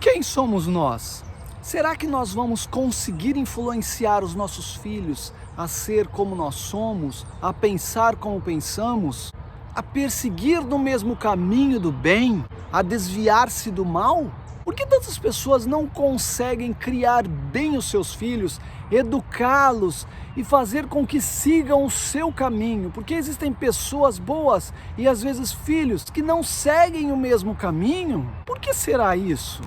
Quem somos nós? Será que nós vamos conseguir influenciar os nossos filhos a ser como nós somos, a pensar como pensamos, a perseguir no mesmo caminho do bem, a desviar-se do mal? Por que tantas pessoas não conseguem criar bem os seus filhos, educá-los e fazer com que sigam o seu caminho? Porque existem pessoas boas e às vezes filhos que não seguem o mesmo caminho? Por que será isso?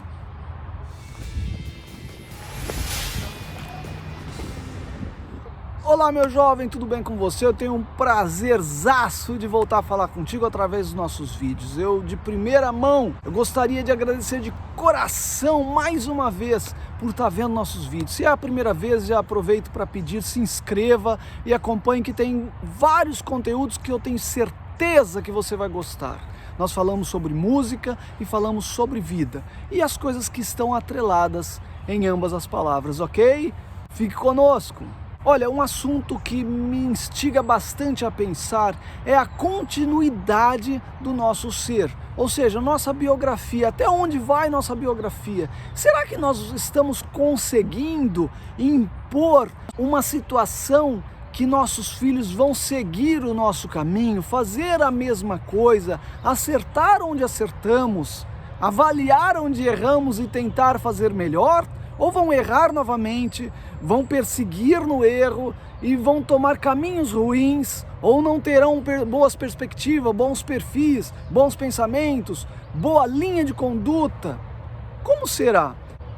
Olá meu jovem, tudo bem com você? Eu tenho um prazerzaço de voltar a falar contigo através dos nossos vídeos. Eu, de primeira mão, gostaria de agradecer de coração mais uma vez por estar vendo nossos vídeos. Se é a primeira vez, já aproveito para pedir, se inscreva e acompanhe, que tem vários conteúdos que eu tenho certeza que você vai gostar. Nós falamos sobre música e falamos sobre vida e as coisas que estão atreladas em ambas as palavras, ok? Fique conosco! Olha, um assunto que me instiga bastante a pensar é a continuidade do nosso ser, ou seja, nossa biografia, até onde vai nossa biografia? Será que nós estamos conseguindo impor uma situação que nossos filhos vão seguir o nosso caminho, fazer a mesma coisa, acertar onde acertamos, avaliar onde erramos e tentar fazer melhor? Ou vão errar novamente, vão perseguir no erro e vão tomar caminhos ruins, ou não terão boas perspectivas, bons perfis, bons pensamentos, boa linha de conduta? Como será?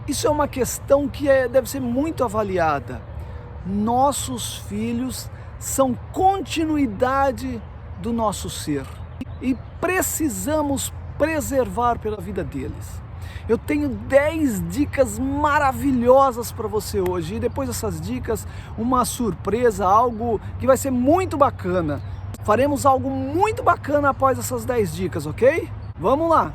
Isso é uma questão que deve ser muito avaliada. Nossos filhos são continuidade do nosso ser e precisamos preservar pela vida deles. Eu tenho 10 dicas maravilhosas para você hoje e depois dessas dicas, uma surpresa, algo que vai ser muito bacana. Faremos algo muito bacana após essas 10 dicas, ok? Vamos lá!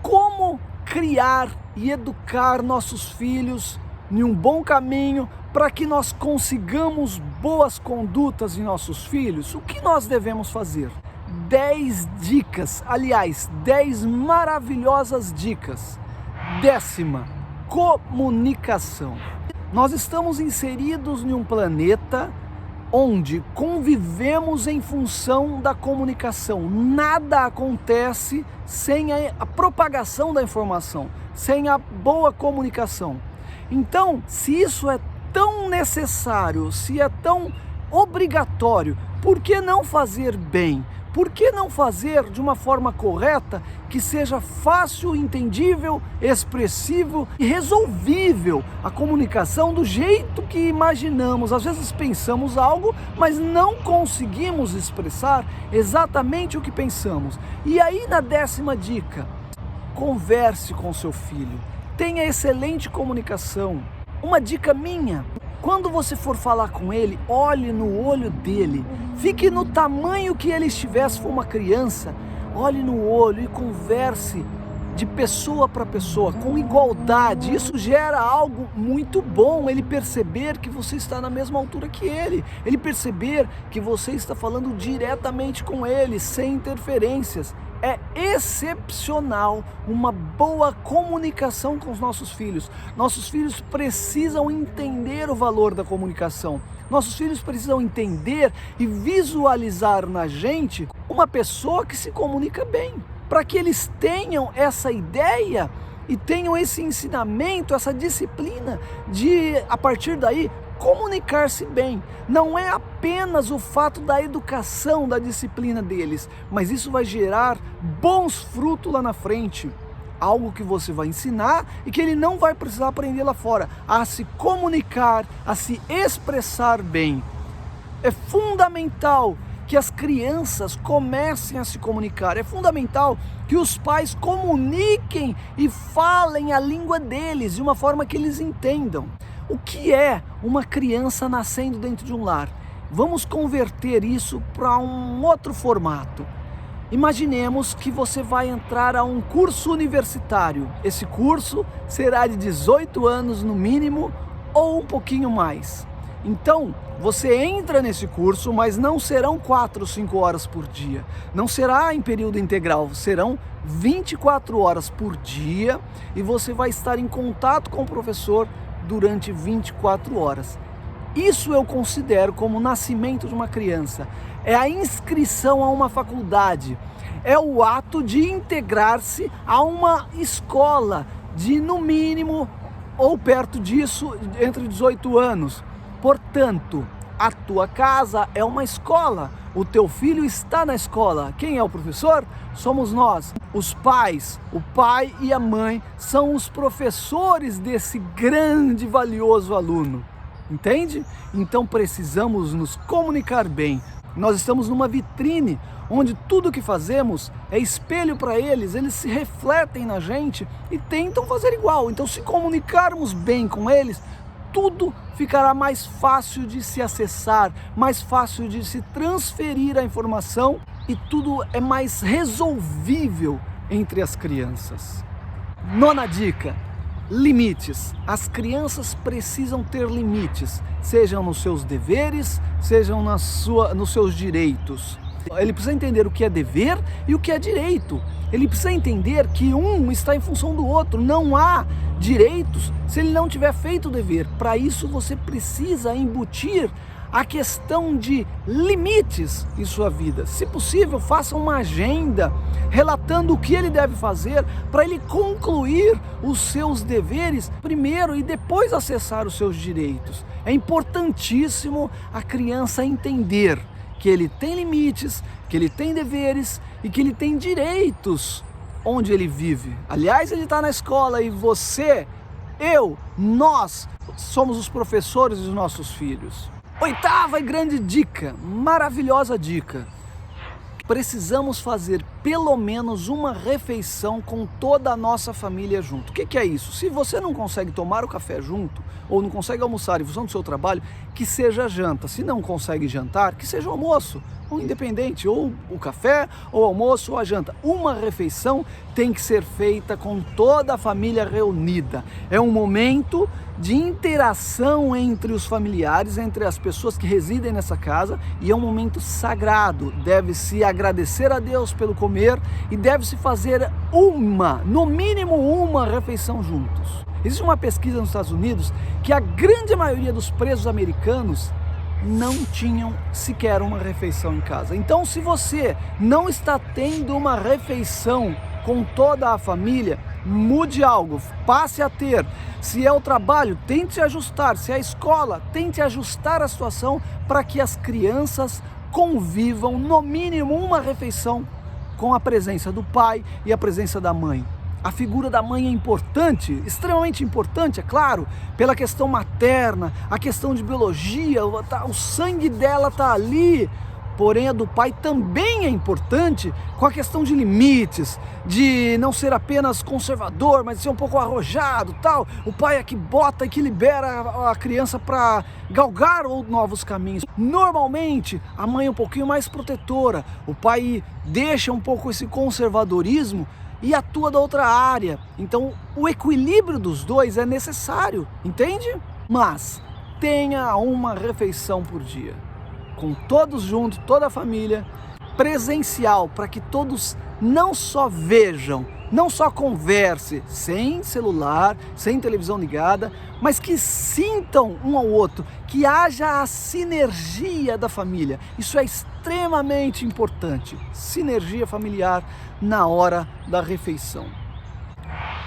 Como criar e educar nossos filhos em um bom caminho para que nós consigamos boas condutas em nossos filhos? O que nós devemos fazer? 10 dicas, aliás, 10 maravilhosas dicas. 10ª, comunicação. Nós estamos inseridos em um planeta onde convivemos em função da comunicação. Nada acontece sem a propagação da informação, sem a boa comunicação. Então, se isso é tão necessário, se é tão obrigatório, por que não fazer bem? Por que não fazer de uma forma correta, que seja fácil, entendível, expressivo e resolvível a comunicação do jeito que imaginamos? Às vezes pensamos algo, mas não conseguimos expressar exatamente o que pensamos. E aí na 10ª dica, converse com seu filho, tenha excelente comunicação. Uma dica minha: quando você for falar com ele, olhe no olho dele, fique no tamanho que ele estiver, se for uma criança, olhe no olho e converse de pessoa para pessoa, com igualdade. Isso gera algo muito bom, ele perceber que você está na mesma altura que ele perceber que você está falando diretamente com ele, sem interferências. É excepcional uma boa comunicação com os nossos filhos. Nossos filhos precisam entender o valor da comunicação. Nossos filhos precisam entender e visualizar na gente uma pessoa que se comunica bem, para que eles tenham essa ideia e tenham esse ensinamento, essa disciplina de, a partir daí, comunicar-se bem. Não é apenas o fato da educação, da disciplina deles, mas isso vai gerar bons frutos lá na frente. Algo que você vai ensinar e que ele não vai precisar aprender lá fora, a se comunicar, a se expressar bem. É fundamental que as crianças comecem a se comunicar. É fundamental que os pais comuniquem e falem a língua deles de uma forma que eles entendam. O que é uma criança nascendo dentro de um lar? Vamos converter isso para um outro formato. Imaginemos que você vai entrar a um curso universitário. Esse curso será de 18 anos no mínimo ou um pouquinho mais. Então, você entra nesse curso, mas não serão 4 ou 5 horas por dia. Não será em período integral, serão 24 horas por dia e você vai estar em contato com o professor durante 24 horas. Isso eu considero como o nascimento de uma criança. É a inscrição a uma faculdade. É o ato de integrar-se a uma escola de, no mínimo, ou perto disso, entre 18 anos. Portanto, a tua casa é uma escola, o teu filho está na escola. Quem é o professor? Somos nós, os pais. O pai e a mãe são os professores desse grande e valioso aluno. Entende? Então precisamos nos comunicar bem. Nós estamos numa vitrine onde tudo que fazemos é espelho para eles se refletem na gente e tentam fazer igual. Então, se comunicarmos bem com eles, tudo ficará mais fácil de se acessar, mais fácil de se transferir a informação e tudo é mais resolvível entre as crianças. Nona dica: limites. As crianças precisam ter limites, sejam nos seus deveres, sejam nos seus direitos. Ele precisa entender o que é dever e o que é direito. Ele precisa entender que um está em função do outro. Não há direitos se ele não tiver feito o dever. Para isso você precisa embutir a questão de limites em sua vida. Se possível, faça uma agenda relatando o que ele deve fazer para ele concluir os seus deveres primeiro e depois acessar os seus direitos. É importantíssimo a criança entender que ele tem limites, que ele tem deveres e que ele tem direitos onde ele vive. Aliás, ele está na escola e você, nós somos os professores dos nossos filhos. Oitava e grande dica, maravilhosa dica. Precisamos fazer pelo menos uma refeição com toda a nossa família junto. O que é isso? Se você não consegue tomar o café junto, ou não consegue almoçar em função do seu trabalho, que seja janta. Se não consegue jantar, que seja o almoço, ou independente, ou o café, ou o almoço, ou a janta. Uma refeição tem que ser feita com toda a família reunida. É um momento de interação entre os familiares, entre as pessoas que residem nessa casa, e é um momento sagrado. Deve-se agradecer a Deus pelo comer e deve-se fazer no mínimo uma refeição juntos. Existe uma pesquisa nos Estados Unidos que a grande maioria dos presos americanos não tinham sequer uma refeição em casa. Então, se você não está tendo uma refeição com toda a família, mude algo, passe a ter. Se é o trabalho, tente ajustar. Se é a escola, tente ajustar a situação para que as crianças convivam no mínimo uma refeição com a presença do pai e a presença da mãe. A figura da mãe é importante, extremamente importante, é claro, pela questão materna, a questão de biologia, o sangue dela está ali. Porém, a do pai também é importante com a questão de limites, de não ser apenas conservador, mas ser um pouco arrojado, tal. O pai é que bota e que libera a criança para galgar novos caminhos. Normalmente, a mãe é um pouquinho mais protetora, o pai deixa um pouco esse conservadorismo e atua da outra área. Então, o equilíbrio dos dois é necessário, entende? Mas tenha uma refeição por dia, com todos juntos, toda a família, presencial, para que todos não só vejam, não só conversem, sem celular, sem televisão ligada, mas que sintam um ao outro, que haja a sinergia da família. Isso é extremamente importante, sinergia familiar na hora da refeição.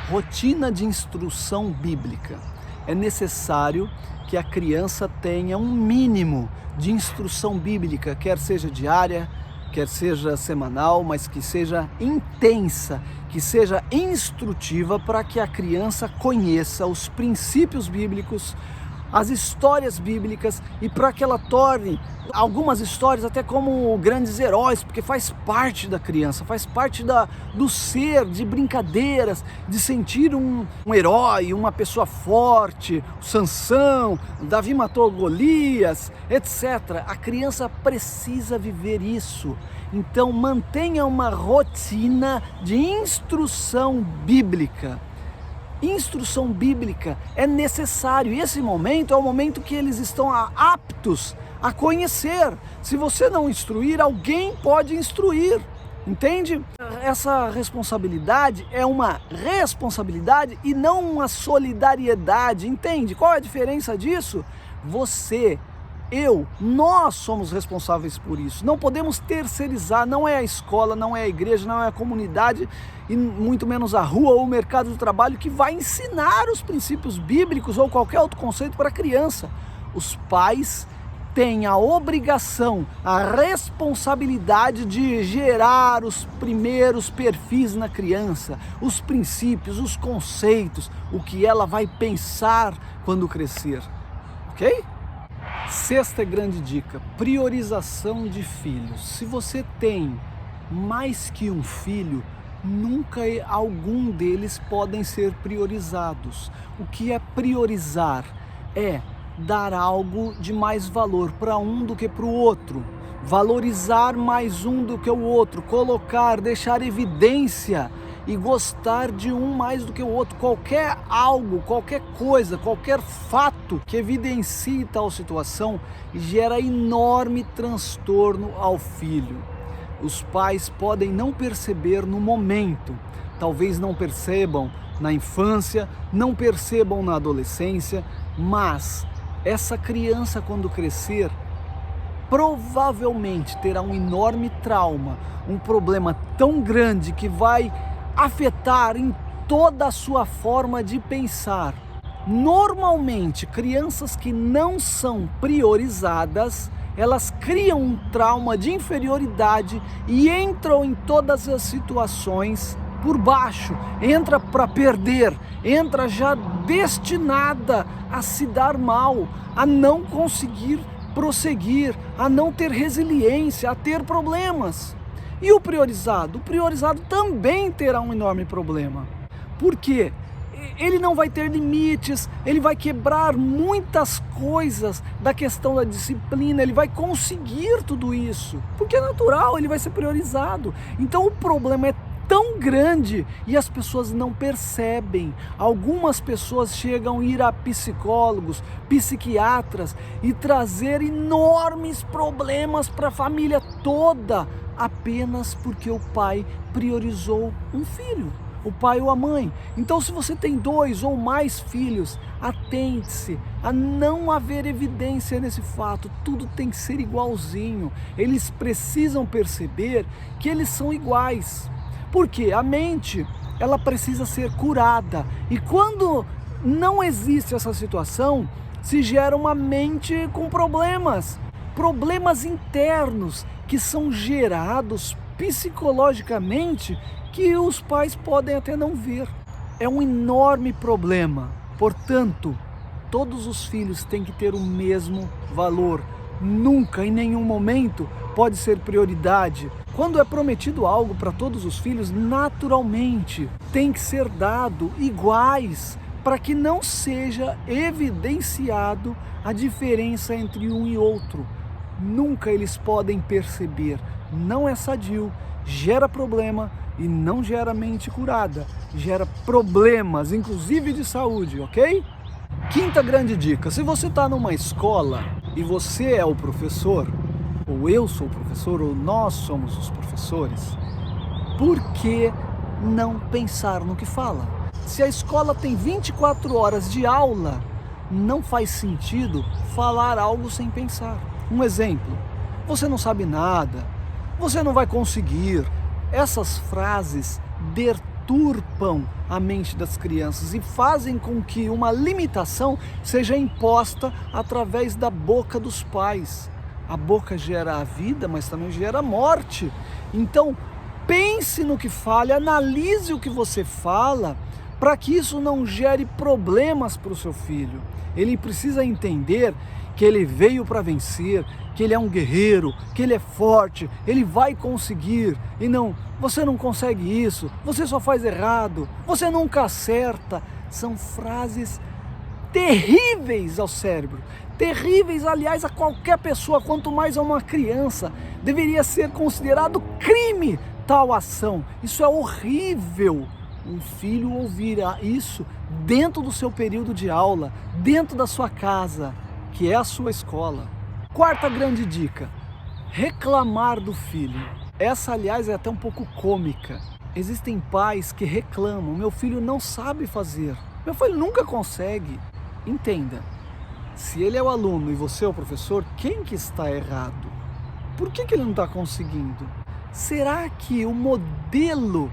Rotina de instrução bíblica. É necessário que a criança tenha um mínimo de instrução bíblica, quer seja diária, quer seja semanal, mas que seja intensa, que seja instrutiva para que a criança conheça os princípios bíblicos, as histórias bíblicas e para que ela torne algumas histórias até como grandes heróis, porque faz parte da criança, faz parte do ser, de brincadeiras, de sentir um herói, uma pessoa forte, Sansão, Davi matou Golias, etc. A criança precisa viver isso. Então mantenha uma rotina de instrução bíblica. instrução bíblica é necessário. E esse momento é o momento que eles estão aptos a conhecer. Se você não instruir, alguém pode instruir. Entende? Essa responsabilidade é uma responsabilidade e não uma solidariedade. Entende? Qual é a diferença disso? Você, eu, nós somos responsáveis por isso. Não podemos terceirizar, não é a escola, não é a igreja, não é a comunidade e muito menos a rua ou o mercado de trabalho que vai ensinar os princípios bíblicos ou qualquer outro conceito para a criança. Os pais têm a obrigação, a responsabilidade de gerar os primeiros perfis na criança, os princípios, os conceitos, o que ela vai pensar quando crescer, ok? Sexta grande dica, priorização de filhos. Se você tem mais que um filho, nunca algum deles podem ser priorizados. O que é priorizar? É dar algo de mais valor para um do que para o outro, valorizar mais um do que o outro, colocar, deixar evidência e gostar de um mais do que o outro. Qualquer algo, qualquer coisa, qualquer fato que evidencie tal situação gera enorme transtorno ao filho. Os pais podem não perceber no momento, talvez não percebam na infância, não percebam na adolescência, mas essa criança, quando crescer, provavelmente terá um enorme trauma, um problema tão grande que vai afetar em toda a sua forma de pensar. Normalmente, crianças que não são priorizadas, elas criam um trauma de inferioridade e entram em todas as situações por baixo, entra para perder, entra já destinada a se dar mal, a não conseguir prosseguir, a não ter resiliência, a ter problemas. E o priorizado? O priorizado também terá um enorme problema. Por quê? Ele não vai ter limites, ele vai quebrar muitas coisas da questão da disciplina, ele vai conseguir tudo isso, porque é natural, ele vai ser priorizado. Então o problema é tão grande e as pessoas não percebem. Algumas pessoas chegam a ir a psicólogos, psiquiatras e trazer enormes problemas para a família toda, apenas porque o pai priorizou um filho, o pai ou a mãe. Então, se você tem 2 ou mais filhos, atente-se a não haver evidência nesse fato. Tudo tem que ser igualzinho. Eles precisam perceber que eles são iguais. Porque a mente, ela precisa ser curada. E quando não existe essa situação, se gera uma mente com problemas internos que são gerados psicologicamente, que os pais podem até não ver. É um enorme problema. Portanto, todos os filhos têm que ter o mesmo valor. Nunca, em nenhum momento, pode ser prioridade. Quando é prometido algo para todos os filhos, naturalmente tem que ser dado iguais, para que não seja evidenciado a diferença entre um e outro. Nunca eles podem perceber. Não é sadio, gera problema e não gera mente curada. Gera problemas, inclusive de saúde, ok? Quinta grande dica, se você está numa escola e você é o professor, ou eu sou o professor, ou nós somos os professores, por que não pensar no que fala? Se a escola tem 24 horas de aula, não faz sentido falar algo sem pensar. Um exemplo, você não sabe nada, você não vai conseguir. Essas frases deturpam a mente das crianças e fazem com que uma limitação seja imposta através da boca dos pais. A boca gera a vida, mas também gera a morte. Então, pense no que fala, analise o que você fala, para que isso não gere problemas para o seu filho. Ele precisa entender que ele veio para vencer, que ele é um guerreiro, que ele é forte, ele vai conseguir. E não, você não consegue isso, você só faz errado, você nunca acerta. São frases terríveis ao cérebro, terríveis, aliás, a qualquer pessoa, quanto mais a uma criança. Deveria ser considerado crime tal ação. Isso é horrível, um filho ouvir isso dentro do seu período de aula, dentro da sua casa, que é a sua escola. Quarta grande dica: reclamar do filho. Essa, aliás, é até um pouco cômica. Existem pais que reclamam: meu filho não sabe fazer, meu filho nunca consegue. Entenda, se ele é o aluno e você é o professor, quem que está errado? Por que ele não está conseguindo? Será que o modelo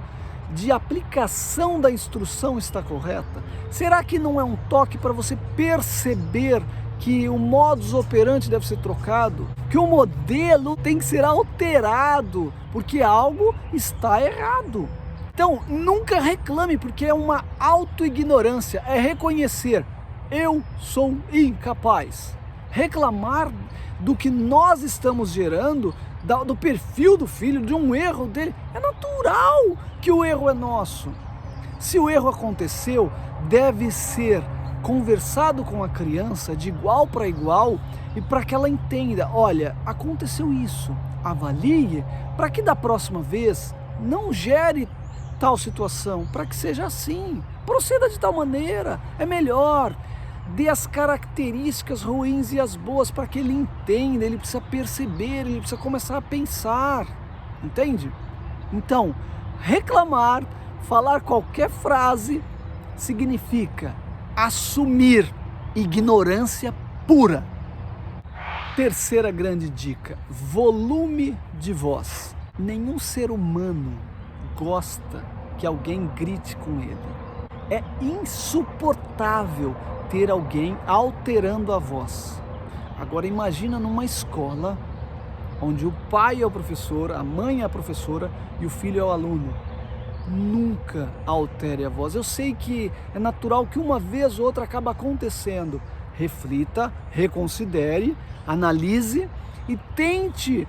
de aplicação da instrução está correta? Será que não é um toque para você perceber que o modus operandi deve ser trocado? Que o modelo tem que ser alterado, porque algo está errado. Então, nunca reclame, porque é uma autoignorância, é reconhecer: eu sou incapaz. Reclamar do que nós estamos gerando, do perfil do filho, de um erro dele, é natural que o erro é nosso. Se o erro aconteceu, deve ser conversado com a criança de igual para igual e para que ela entenda: olha, aconteceu isso, avalie para que da próxima vez não gere tal situação, para que seja assim, proceda de tal maneira, é melhor. Dê as características ruins e as boas para que ele entenda, ele precisa perceber, ele precisa começar a pensar, entende? Então, reclamar, falar qualquer frase, significa assumir ignorância pura. Terceira grande dica: volume de voz. Nenhum ser humano gosta que alguém grite com ele. É insuportável ter alguém alterando a voz. Agora imagina numa escola onde o pai é o professor, a mãe é a professora e o filho é o aluno. Nunca altere a voz. Eu sei que é natural que uma vez ou outra acaba acontecendo. Reflita, reconsidere, analise e tente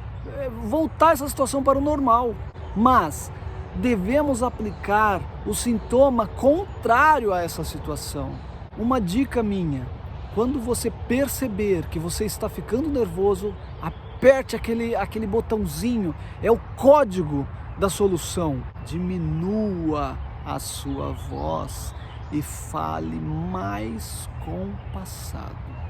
voltar essa situação para o normal. Mas devemos aplicar o sintoma contrário a essa situação. Uma dica minha: quando você perceber que você está ficando nervoso, aperte aquele botãozinho, é o código da solução. Diminua a sua voz e fale mais compassado.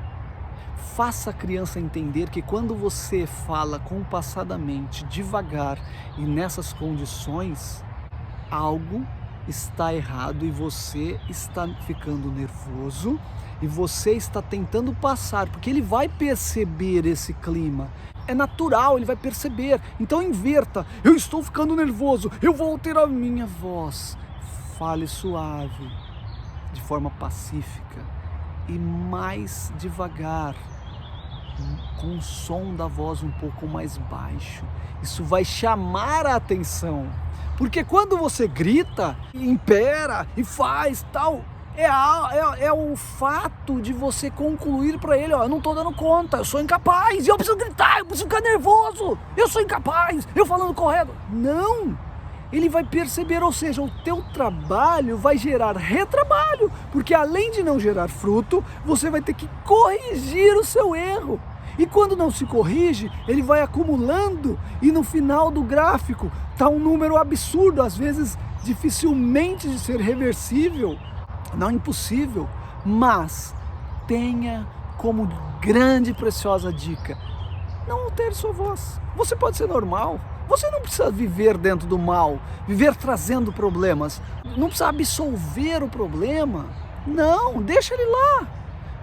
Faça a criança entender que quando você fala compassadamente, devagar e nessas condições, algo está errado e você está ficando nervoso e você está tentando passar, porque ele vai perceber esse clima. É natural, ele vai perceber. Então inverta: eu estou ficando nervoso, eu vou alterar a minha voz. Fale suave, de forma pacífica e mais devagar, com o som da voz um pouco mais baixo. Isso vai chamar a atenção, porque quando você grita, impera e faz tal, é o fato de você concluir para ele: ó, eu não estou dando conta, eu sou incapaz, eu preciso gritar, eu preciso ficar nervoso, eu sou incapaz, eu falando correto. Não! Ele vai perceber, ou seja, o teu trabalho vai gerar retrabalho, porque além de não gerar fruto, você vai ter que corrigir o seu erro. E quando não se corrige, ele vai acumulando e no final do gráfico está um número absurdo, às vezes dificilmente de ser reversível, não impossível, mas tenha como grande e preciosa dica: não altere sua voz. Você pode ser normal. Você não precisa viver dentro do mal, viver trazendo problemas. Não precisa absolver o problema. Não, deixa ele lá.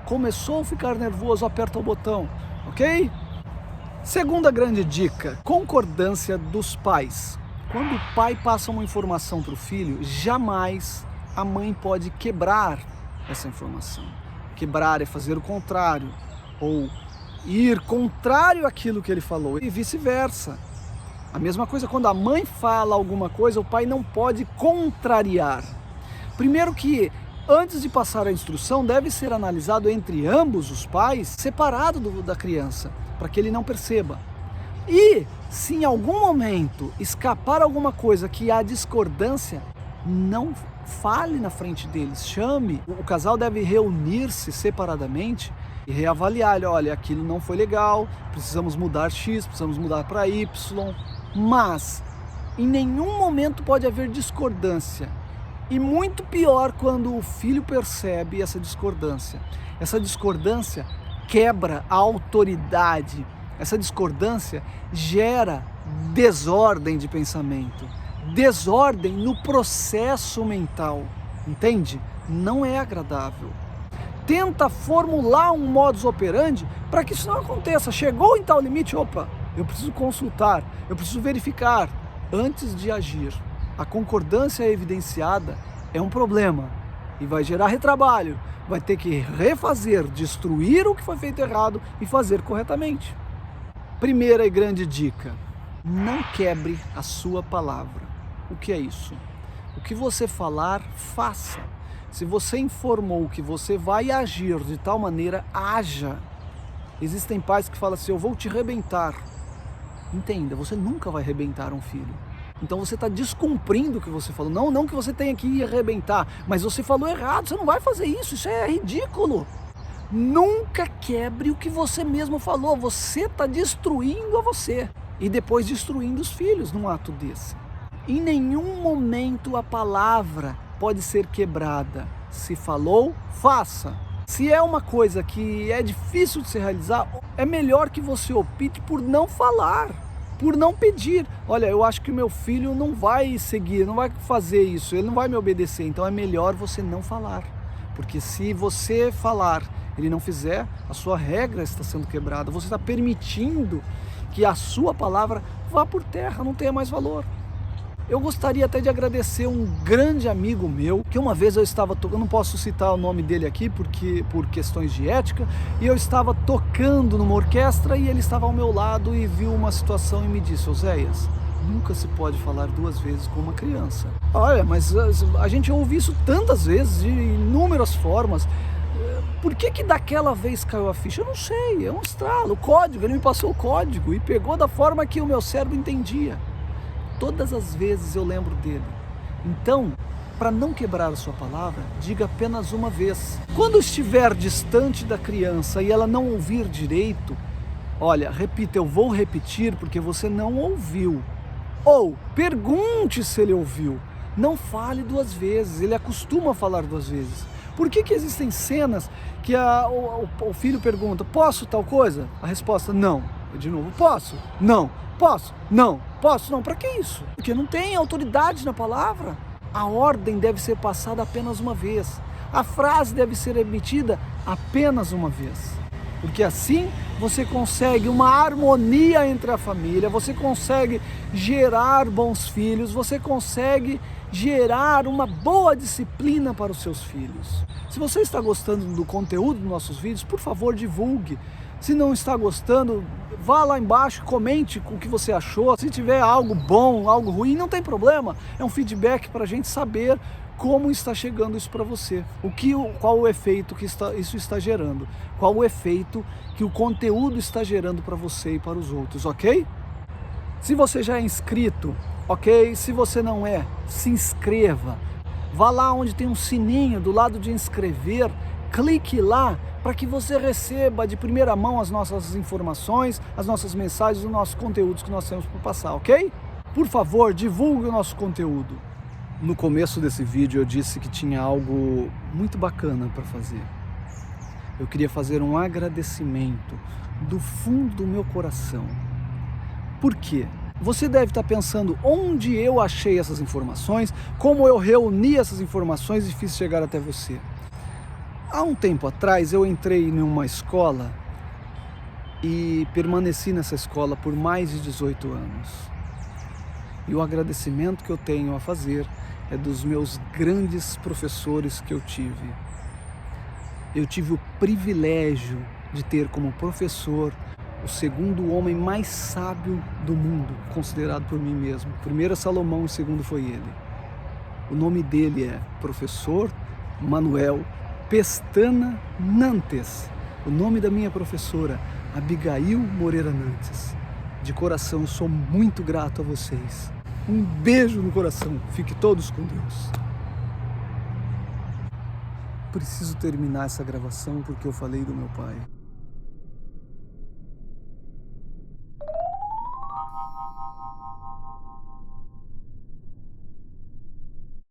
Começou a ficar nervoso, aperta o botão, ok? Segunda grande dica: concordância dos pais. Quando o pai passa uma informação para o filho, jamais a mãe pode quebrar essa informação. Quebrar é fazer o contrário, ou ir contrário àquilo que ele falou, e vice-versa. A mesma coisa, quando a mãe fala alguma coisa, o pai não pode contrariar. Primeiro que, antes de passar a instrução, deve ser analisado entre ambos os pais, separado da criança, para que ele não perceba. E, se em algum momento escapar alguma coisa que há discordância, não fale na frente deles, chame. O casal deve reunir-se separadamente e reavaliar: olha, aquilo não foi legal, precisamos mudar X, precisamos mudar para Y. Mas em nenhum momento pode haver discordância. E muito pior quando o filho percebe essa discordância. Essa discordância quebra a autoridade. Essa discordância gera desordem de pensamento, desordem no processo mental, entende? Não é agradável. Tenta formular um modus operandi para que isso não aconteça. Chegou em tal limite, opa, eu preciso consultar, eu preciso verificar antes de agir. A concordância evidenciada é um problema e vai gerar retrabalho, vai ter que refazer, destruir o que foi feito errado e fazer corretamente. Primeira e grande dica: não quebre a sua palavra. O que é isso? O que você falar, faça. Se você informou que você vai agir de tal maneira, haja. Existem pais que falam assim: eu vou te arrebentar. Entenda, você nunca vai arrebentar um filho. Então você está descumprindo o que você falou. Não que você tenha que ir arrebentar, mas você falou errado, você não vai fazer isso, isso é ridículo. Nunca quebre o que você mesmo falou, você está destruindo a você e depois destruindo os filhos num ato desse. Em nenhum momento a palavra pode ser quebrada. Se falou, faça. Se é uma coisa que é difícil de se realizar, é melhor que você opte por não falar, por não pedir. Olha, eu acho que o meu filho não vai seguir, não vai fazer isso, ele não vai me obedecer, então é melhor você não falar. Porque se você falar, ele não fizer, a sua regra está sendo quebrada, você está permitindo que a sua palavra vá por terra, não tenha mais valor. Eu gostaria até de agradecer um grande amigo meu, que uma vez eu estava tocando, eu não posso citar o nome dele aqui porque por questões de ética, e eu estava tocando numa orquestra e ele estava ao meu lado e viu uma situação e me disse: Oséias, nunca se pode falar duas vezes com uma criança. Olha, mas a gente ouve isso tantas vezes, de inúmeras formas. Por que daquela vez caiu a ficha? Eu não sei, é um estralo, o código, ele me passou o código e pegou da forma que o meu cérebro entendia. Todas as vezes eu lembro dele. Então, para não quebrar a sua palavra, diga apenas uma vez. Quando estiver distante da criança e ela não ouvir direito, olha, repita: eu vou repetir porque você não ouviu. Ou pergunte se ele ouviu. Não fale duas vezes, ele acostuma a falar duas vezes. Por que existem cenas que o filho pergunta: posso tal coisa? A resposta: não. De novo: posso? Não. Posso? Não. Posso? Não. Para que isso? Porque não tem autoridade na palavra. A ordem deve ser passada apenas uma vez. A frase deve ser emitida apenas uma vez. Porque assim você consegue uma harmonia entre a família, você consegue gerar bons filhos, você consegue gerar uma boa disciplina para os seus filhos. Se você está gostando do conteúdo dos nossos vídeos, por favor, divulgue. Se não está gostando, vá lá embaixo, comente o que você achou. Se tiver algo bom, algo ruim, não tem problema. É um feedback para a gente saber como está chegando isso para você. Qual o efeito que isso está gerando. Qual o efeito que o conteúdo está gerando para você e para os outros, ok? Se você já é inscrito, ok? Se você não é, se inscreva. Vá lá onde tem um sininho do lado de inscrever, clique lá para que você receba de primeira mão as nossas informações, as nossas mensagens, os nossos conteúdos que nós temos para passar, ok? Por favor, divulgue o nosso conteúdo. No começo desse vídeo eu disse que tinha algo muito bacana para fazer. Eu queria fazer um agradecimento do fundo do meu coração. Por quê? Você deve estar pensando: onde eu achei essas informações, como eu reuni essas informações e fiz chegar até você. Há um tempo atrás eu entrei em uma escola e permaneci nessa escola por mais de 18 anos. E o agradecimento que eu tenho a fazer é dos meus grandes professores que eu tive. Eu tive o privilégio de ter como professor o segundo homem mais sábio do mundo, considerado por mim mesmo. O primeiro é Salomão, o segundo foi ele. O nome dele é Professor Manuel Pestana Nantes. O nome da minha professora, Abigail Moreira Nantes. De coração, eu sou muito grato a vocês. Um beijo no coração. Fique todos com Deus. Preciso terminar essa gravação porque eu falei do meu pai.